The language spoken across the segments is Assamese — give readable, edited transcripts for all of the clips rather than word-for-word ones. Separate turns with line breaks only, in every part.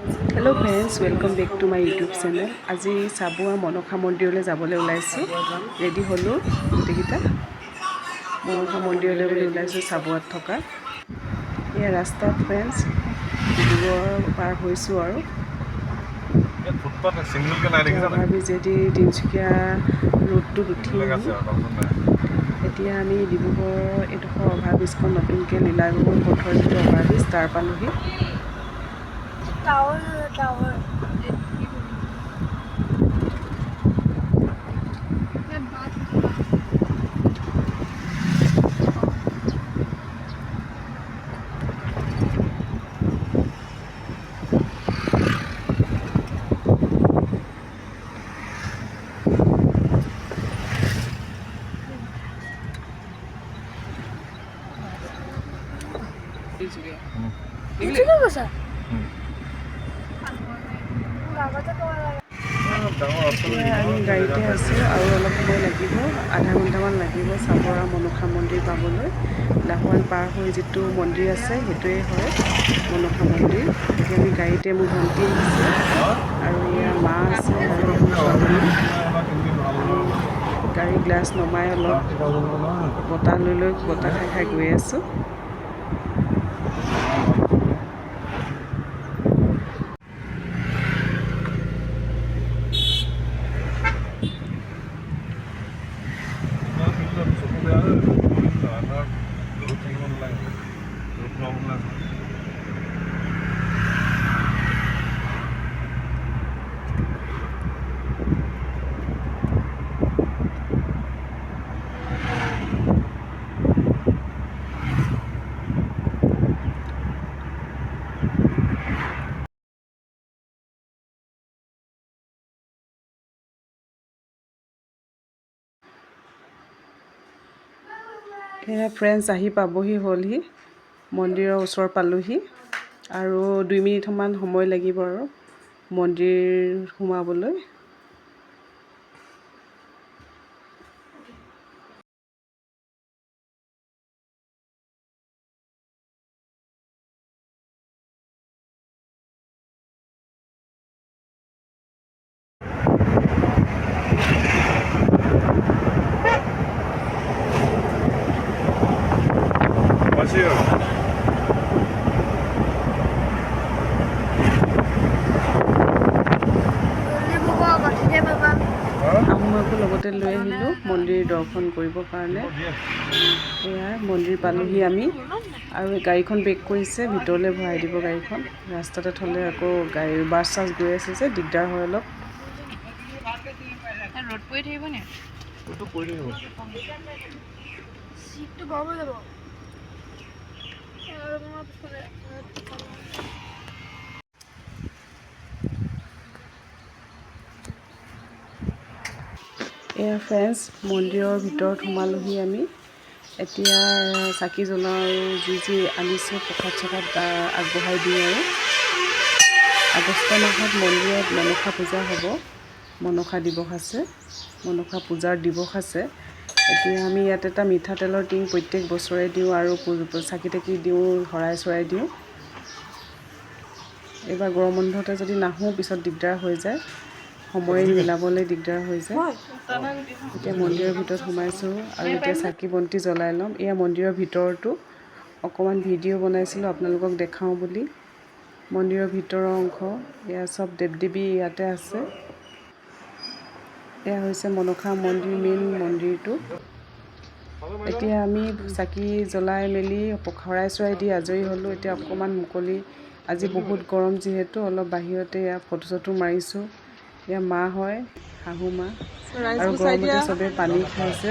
Hello' friends, welcome back to my YouTube channel. আজি চাবুৱা মনসা মন্দিৰলৈ যাবলৈ ওলাইছোঁ। ৰেডি হ'লোঁ গোটেইকেইটা। মনসা মন্দিৰলৈ বুলি ওলাইছোঁ চাবুৱাত থকা। এয়া ৰাস্তাত ফ্ৰেণ্ডছ ডিব্ৰুগড় পাৰ হৈছোঁ আৰু অভাৰব্ৰিজেদি তিনিচুকীয়া ৰোডটোত উঠি এতিয়া আমি ডিব্ৰুগড় এইডোখৰ অভাৰব্ৰিজখন নতুনকৈ লীলাগমন পথৰ যিটো অভাৰব্ৰিজ তাৰ পালোহি।
টাৱাৰ
আমি গাড়ীতে আছোঁ আৰু অলপ সময় লাগিব, আধা ঘণ্টামান লাগিব চাবুৱা মনসা মন্দিৰ পাবলৈ। লাহোৱাল পাৰ হৈ যিটো মন্দিৰ আছে সেইটোৱে হয় মনসা মন্দিৰ। এতিয়া আমি গাড়ীতে, মোৰ ভণ্টি আহিছে আৰু এয়া মা আছে আৰু ছোৱালীজনী। গাড়ী গ্লাছ নমাই অলপ বতাহ লৈ বতাহ খাই গৈ আছোঁ। এয়া ফ্ৰেণ্ডছ আহি পাবহি হ'লহি, মন্দিৰৰ ওচৰ পালোহি আৰু 2 মিনিটমান সময় লাগিব আৰু মন্দিৰ সোমাবলৈ। আহোমকো লগতে লৈ আহিলোঁ মন্দিৰ দৰ্শন কৰিবৰ কাৰণে। এয়া মন্দিৰ পালোহি আমি আৰু গাড়ীখন বেক কৰিছে, ভিতৰলৈ ভৰাই দিব গাড়ীখন। ৰাস্তাতে থ'লে আকৌ গাড়ী বাছ চাছ গৈ আছে যে দিগদাৰ হয় অলপ।
ৰ'দ পৰি থাকিব নি? চিটটো গৰম হৈ যাব।
এয়া ফ্ৰেণ্ডছ মন্দিৰৰ ভিতৰত সোমালোহি আমি। এতিয়া চাকি জ্বলাওঁ আৰু যি আনিছোঁ প্ৰসাদ চসাদ আগবঢ়াই দিওঁ আৰু। আগষ্ট মাহত মন্দিৰত মনসা পূজা হ'ব, মনসা দিৱস আছে, মনসা পূজাৰ দিৱস আছে। এতিয়া আমি ইয়াত এটা মিঠাতেলৰ টিং প্ৰত্যেক বছৰে দিওঁ আৰু চাকি তাকি দিওঁ, শৰাই চৰাই দিওঁ। এইবাৰ গৰম বন্ধতে যদি নাহোঁ পিছত দিগদাৰ হৈ যায়, সময় মিলাবলৈ দিগদাৰ হৈ যায়। এতিয়া মন্দিৰৰ ভিতৰত সোমাইছোঁ আৰু এতিয়া চাকি বন্তি জ্বলাই ল'ম। এয়া মন্দিৰৰ ভিতৰতো অকণমান ভিডিঅ' বনাইছিলোঁ আপোনালোকক দেখাওঁ বুলি। মন্দিৰৰ ভিতৰৰ অংশ, এয়া চব দেৱ দেৱী ইয়াতে আছে। এয়া হৈছে মনসা মন্দিৰ, মেইন মন্দিৰটো। এতিয়া আমি চাকি জ্বলাই মেলি শৰাই চৰাই দি আজৰি হ'লোঁ। এতিয়া অকণমান মুকলি, আজি বহুত গৰম যিহেতু অলপ বাহিৰতে এয়া ফটো চটো মাৰিছোঁ। এয়া মা হয়, শাহু মা, আৰু গৰমতে চবেই পানী খাইছে,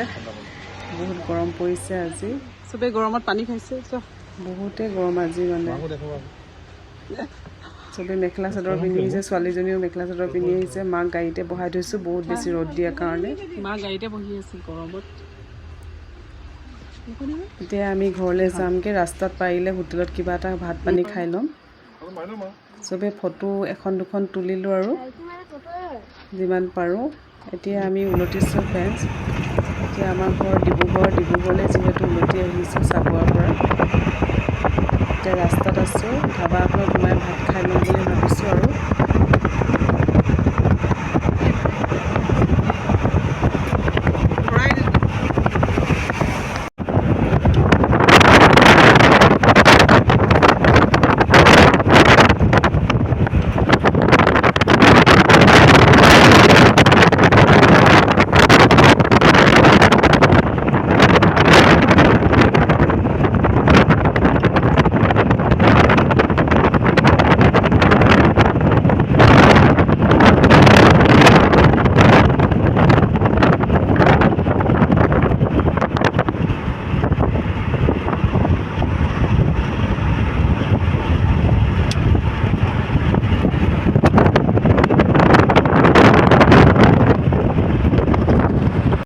বহুত গৰম পৰিছে আজি। চবেই গৰমত পানী খাইছে, বহুতেই গৰম আজি মানে। চবেই মেখেলা চাদৰ পিন্ধি আহিছে, ছোৱালীজনীও মেখেলা চাদৰ পিন্ধি আহিছে। মাক গাড়ীতে বহাই থৈছোঁ, বহুত বেছি ৰ'দ দিয়াৰ কাৰণে। মা গাড়ীতে বহি আছে গৰমত। এতিয়া আমি ঘৰলৈ যামগৈ। ৰাস্তাত পাৰিলে হোটেলত কিবা এটা ভাত পানী খাই ল'ম। চবেই ফটো এখন দুখন তুলিলোঁ আৰু যিমান পাৰোঁ। এতিয়া আমি উলটিছোঁ ফ্ৰেণ্ডছ। এতিয়া আমাৰ ঘৰ ডিব্ৰুগড়লৈ যিহেতু উলটি আহিছোঁ চাবুৱাৰ পৰা। এতিয়া ৰাস্তাত আছোঁ, ধাবা এখনত সোমাই ভাত খাই ল'ম বুলি ভাবিছোঁ আৰু।